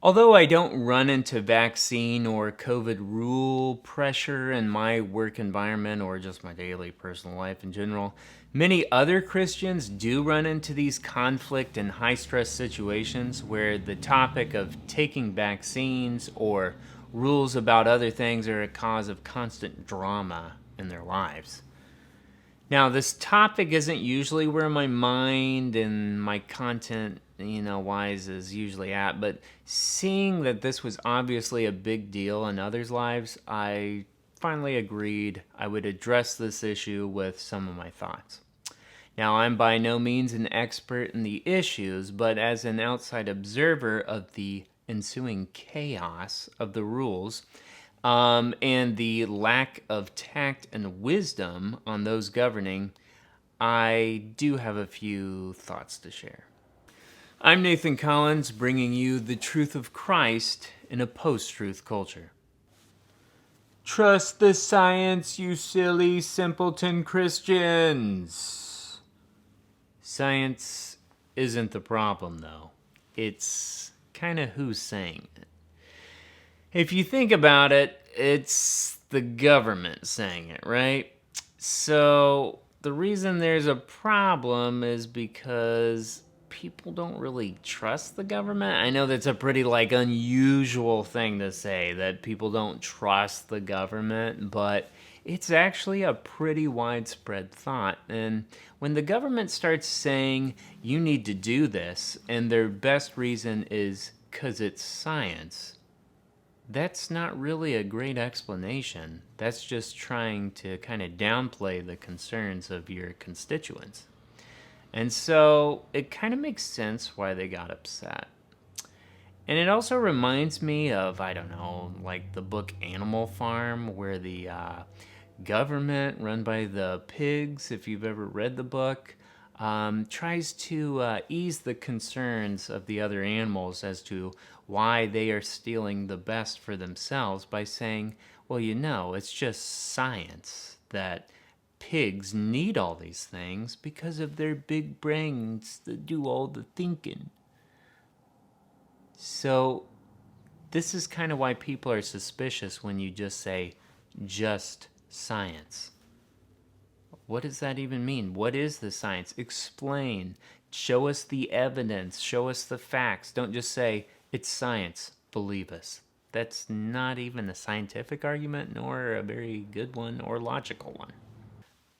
Although I don't run into vaccine or COVID rule pressure in my work environment or just my daily personal life in general, many other Christians do run into these conflict and high stress situations where the topic of taking vaccines or rules about other things are a cause of constant drama in their lives. Now, this topic isn't usually where my mind and my content, wise is usually at, but seeing that this was obviously a big deal in others' lives, I finally agreed I would address this issue with some of my thoughts. Now, I'm by no means an expert in the issues, but as an outside observer of the ensuing chaos of the rules, and the lack of tact and wisdom on those governing, I do have a few thoughts to share. I'm Nathan Collins, bringing you the truth of Christ in a post-truth culture. Trust the science, you silly simpleton Christians. Science isn't the problem, though. It's kind of who's saying it. If you think about it, it's the government saying it, right? So the reason there's a problem is because people don't really trust the government. I know that's a pretty unusual thing to say, that people don't trust the government, but it's actually a pretty widespread thought. And when the government starts saying you need to do this and their best reason is because it's science, that's not really a great explanation. That's just trying to kind of downplay the concerns of your constituents. And so it kind of makes sense why they got upset. And it also reminds me of, I don't know, like the book Animal Farm, where the government, run by the pigs, if you've ever read the book, tries to ease the concerns of the other animals as to why they are stealing the best for themselves by saying, well, it's just science that pigs need all these things because of their big brains that do all the thinking. So this is kind of why people are suspicious when you just say, just science. What does that even mean? What is the science? Explain. Show us the evidence. Show us the facts. Don't just say, it's science. Believe us. That's not even a scientific argument, nor a very good one or logical one.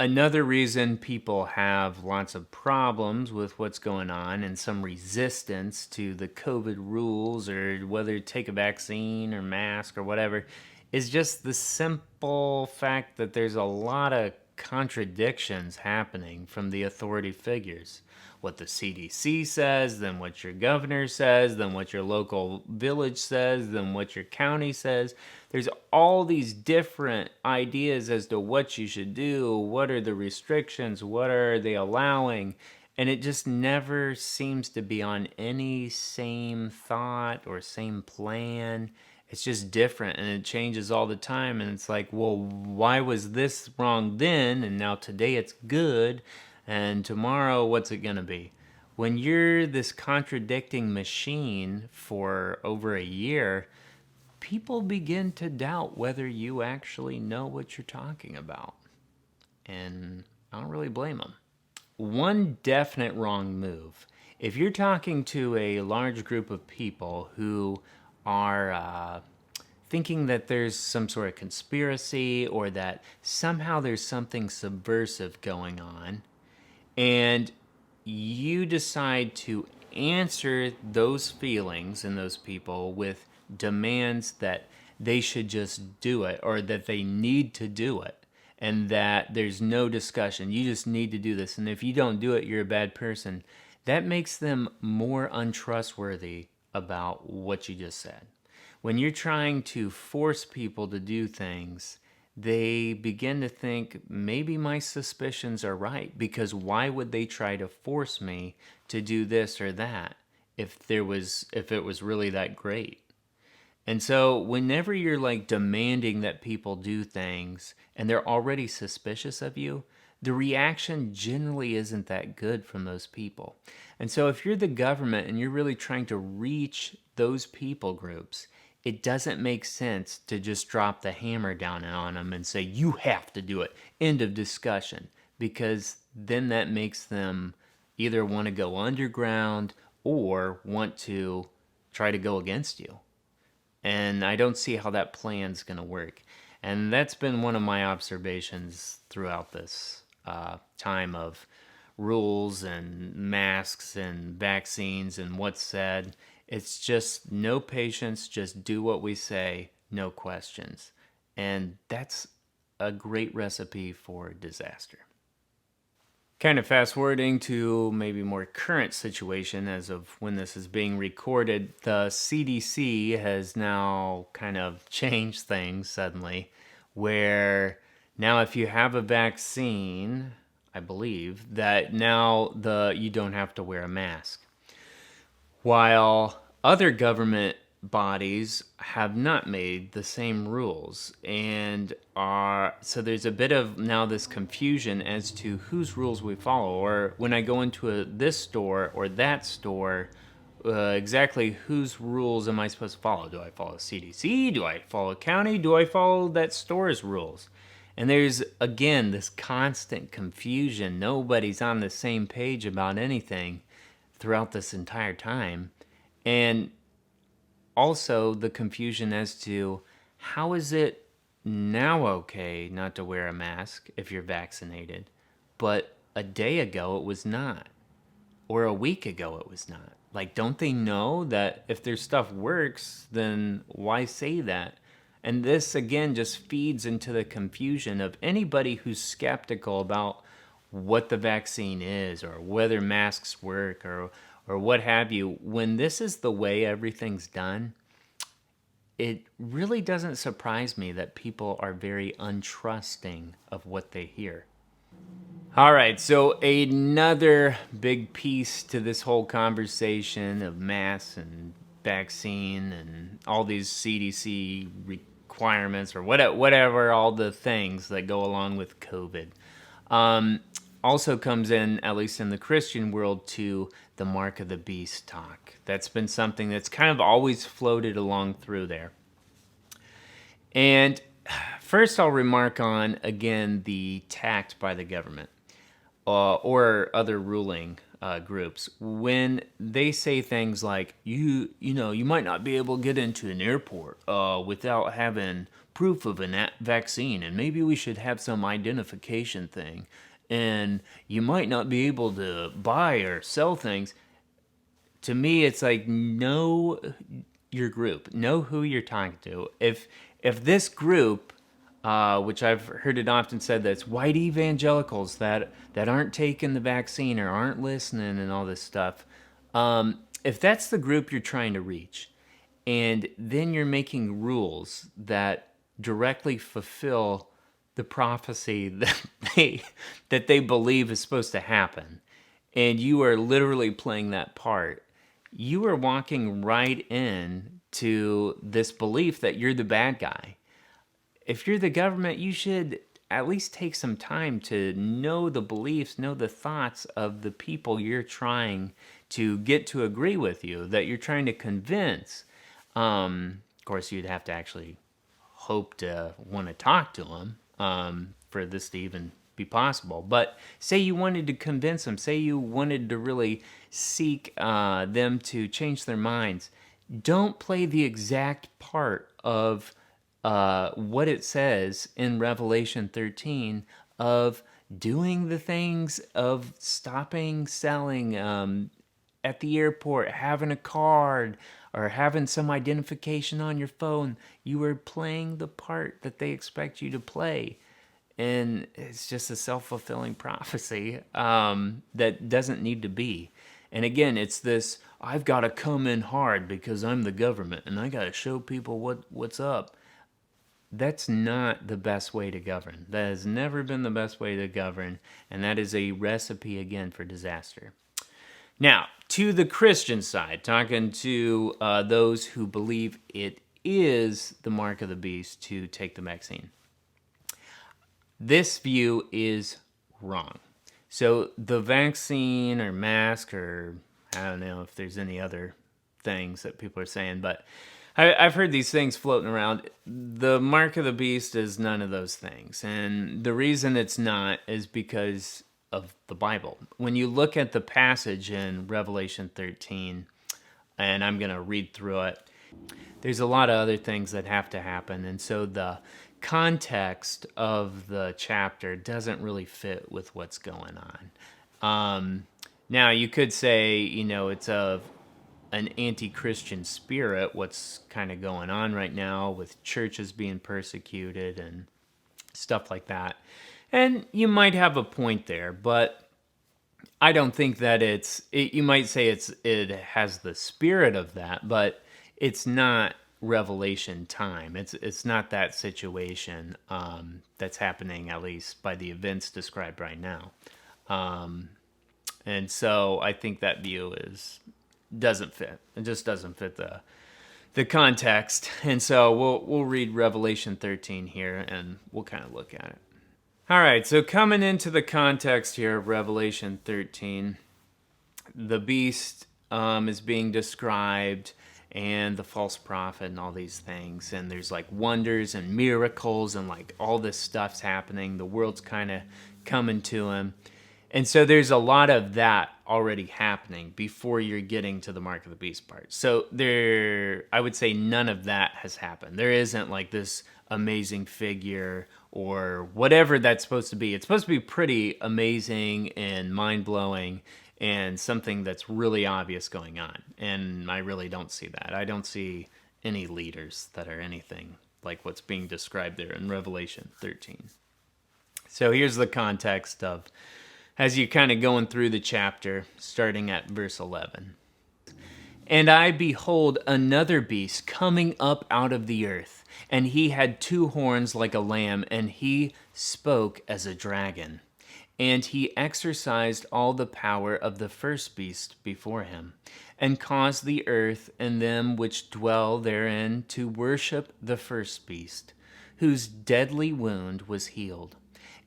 Another reason people have lots of problems with what's going on and some resistance to the COVID rules or whether to take a vaccine or mask or whatever is just the simple fact that there's a lot of contradictions happening from the authority figures. What the CDC says, then what your governor says, then what your local village says, then what your county says. There's all these different ideas as to what you should do, what are the restrictions, what are they allowing, and it just never seems to be on any same thought or same plan. It's just different and it changes all the time, and it's like, well, why was this wrong then and now today it's good, and tomorrow what's it gonna be? When you're this contradicting machine for over a year, people begin to doubt whether you actually know what you're talking about, and I don't really blame them. One definite wrong move: if you're talking to a large group of people who are thinking that there's some sort of conspiracy or that somehow there's something subversive going on, and you decide to answer those feelings in those people with demands that they should just do it or that they need to do it and that there's no discussion, you just need to do this, and if you don't do it, you're a bad person, that makes them more untrustworthy about what you just said. When you're trying to force people to do things, they begin to think maybe my suspicions are right, because why would they try to force me to do this or that if it was really that great? And so whenever you're demanding that people do things and they're already suspicious of you, the reaction generally isn't that good from those people. And so if you're the government and you're really trying to reach those people groups, it doesn't make sense to just drop the hammer down on them and say, you have to do it. End of discussion. Because then that makes them either want to go underground or want to try to go against you. And I don't see how that plan's going to work. And that's been one of my observations throughout this time of rules and masks and vaccines and what's said. It's just no patience, just do what we say, no questions. And that's a great recipe for disaster. Kind of fast forwarding to maybe more current situation as of when this is being recorded, the CDC has now kind of changed things suddenly, where now if you have a vaccine, I believe, that now you don't have to wear a mask. While other government bodies have not made the same rules, and so there's a bit of now this confusion as to whose rules we follow, or when I go into this store or that store, exactly whose rules am I supposed to follow? Do I follow CDC? Do I follow county? Do I follow that store's rules? And there's, again, this constant confusion. Nobody's on the same page about anything throughout this entire time. And also the confusion as to how is it now okay not to wear a mask if you're vaccinated, but a day ago it was not, or a week ago it was not. Like, don't they know that if their stuff works, then why say that? And this, again, just feeds into the confusion of anybody who's skeptical about what the vaccine is or whether masks work or what have you. When this is the way everything's done, it really doesn't surprise me that people are very untrusting of what they hear. All right, so another big piece to this whole conversation of masks and vaccine and all these CDC requirements or whatever, all the things that go along with COVID. Also comes in, at least in the Christian world, to the mark of the beast talk. That's been something that's kind of always floated along through there. And first I'll remark on, again, the tact by the government or other ruling groups. When they say things like, you might not be able to get into an airport without having proof of a vaccine, and maybe we should have some identification thing. And you might not be able to buy or sell things. To me, it's like, know your group. Know who you're talking to. If this group, which I've heard it often said, that's white evangelicals that aren't taking the vaccine or aren't listening and all this stuff, if that's the group you're trying to reach, and then you're making rules that directly fulfill the prophecy that they believe is supposed to happen, and you are literally playing that part, you are walking right in to this belief that you're the bad guy. If you're the government, you should at least take some time to know the beliefs, know the thoughts of the people you're trying to get to agree with you, that you're trying to convince. Of course, you'd have to actually hope to want to talk to them for this to even be possible. But say you wanted to convince them, say you wanted to really seek them to change their minds, don't play the exact part of what it says in Revelation 13 of doing the things of stopping selling at the airport, having a card, or having some identification on your phone. You are playing the part that they expect you to play. And it's just a self-fulfilling prophecy that doesn't need to be. And again, it's this, I've got to come in hard because I'm the government and I got to show people what's up. That's not the best way to govern. That has never been the best way to govern. And that is a recipe, again, for disaster. Now, to the Christian side, talking to those who believe it is the mark of the beast to take the vaccine. This view is wrong. So the vaccine or mask, or I don't know if there's any other things that people are saying, but I've heard these things floating around. The mark of the beast is none of those things. And the reason it's not is because of the Bible. When you look at the passage in Revelation 13, and I'm going to read through it, there's a lot of other things that have to happen. And so the context of the chapter doesn't really fit with what's going on. Now, you could say, it's an anti-Christian spirit, what's kind of going on right now with churches being persecuted and stuff like that. And you might have a point there, but I don't think that you might say it has the spirit of that, but it's not Revelation time. It's not that situation that's happening, at least by the events described right now. And so I think that view doesn't fit. It just doesn't fit the context. And so we'll read Revelation 13 here, and we'll kind of look at it. All right, so coming into the context here of Revelation 13, the beast is being described, and the false prophet and all these things, and there's like wonders and miracles and like all this stuff's happening. The world's kind of coming to him. And so there's a lot of that already happening before you're getting to the mark of the beast part. So I would say none of that has happened. There isn't like this amazing figure or whatever that's supposed to be. It's supposed to be pretty amazing and mind-blowing and something that's really obvious going on. And I really don't see that. I don't see any leaders that are anything like what's being described there in Revelation 13. So here's the context of, as you're kind of going through the chapter, starting at verse 11. And I behold another beast coming up out of the earth, and he had 2 horns like a lamb, and he spoke as a dragon. And he exercised all the power of the first beast before him, and caused the earth and them which dwell therein to worship the first beast, whose deadly wound was healed.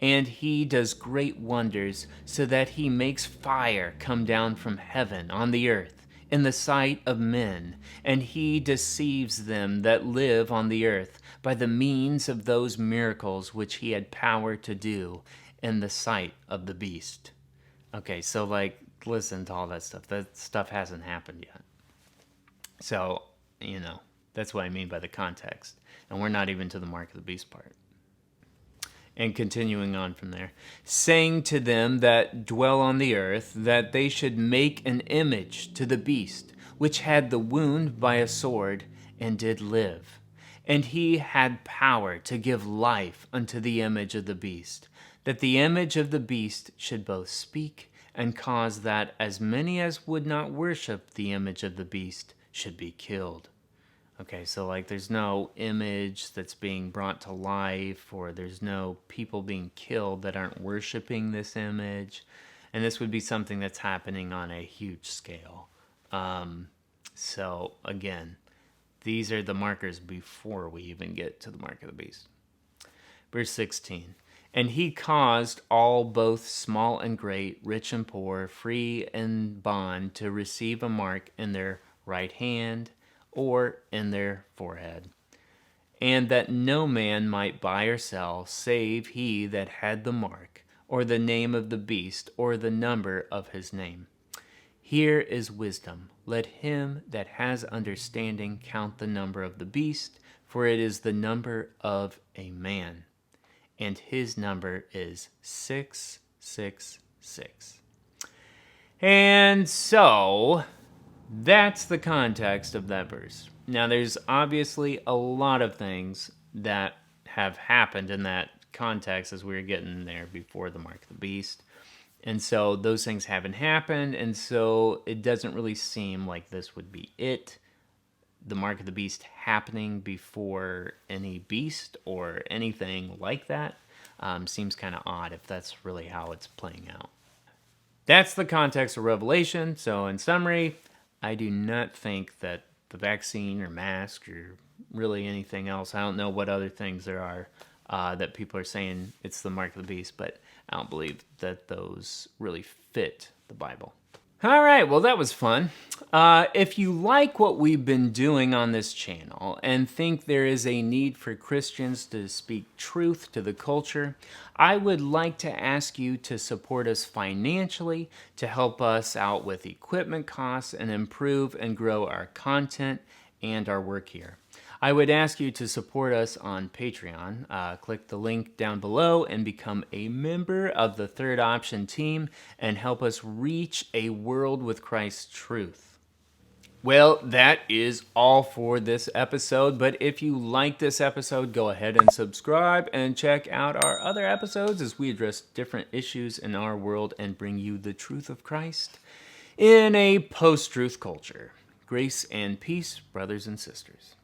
And he does great wonders, so that he makes fire come down from heaven on the earth in the sight of men, and he deceives them that live on the earth by the means of those miracles which he had power to do in the sight of the beast. Okay, so listen to all that stuff. That stuff hasn't happened yet. So, that's what I mean by the context. And we're not even to the mark of the beast part. And continuing on from there, saying to them that dwell on the earth, that they should make an image to the beast, which had the wound by a sword, and did live. And he had power to give life unto the image of the beast, that the image of the beast should both speak, and cause that as many as would not worship the image of the beast should be killed. Okay, so there's no image that's being brought to life, or there's no people being killed that aren't worshiping this image. And this would be something that's happening on a huge scale. So again, these are the markers before we even get to the mark of the beast. Verse 16. And he caused all, both small and great, rich and poor, free and bond, to receive a mark in their right hand or in their forehead, and that no man might buy or sell, save he that had the mark, or the name of the beast, or the number of his name. Here is wisdom. Let him that has understanding count the number of the beast, for it is the number of a man, and his number is 666. And so that's the context of that verse. Now, there's obviously a lot of things that have happened in that context as we were getting there before the mark of the beast. And so those things haven't happened, and so it doesn't really seem like this would be it. The mark of the beast happening before any beast or anything like that seems kind of odd if that's really how it's playing out. That's the context of Revelation. So in summary, I do not think that the vaccine or mask or really anything else, I don't know what other things there are that people are saying it's the mark of the beast, but I don't believe that those really fit the Bible. All right, well, that was fun. If you like what we've been doing on this channel and think there is a need for Christians to speak truth to the culture, I would like to ask you to support us financially to help us out with equipment costs and improve and grow our content and our work here. I would ask you to support us on Patreon. Click the link down below and become a member of the Third Option team and help us reach a world with Christ's truth. Well, that is all for this episode, but if you like this episode, go ahead and subscribe and check out our other episodes as we address different issues in our world and bring you the truth of Christ in a post-truth culture. Grace and peace, brothers and sisters.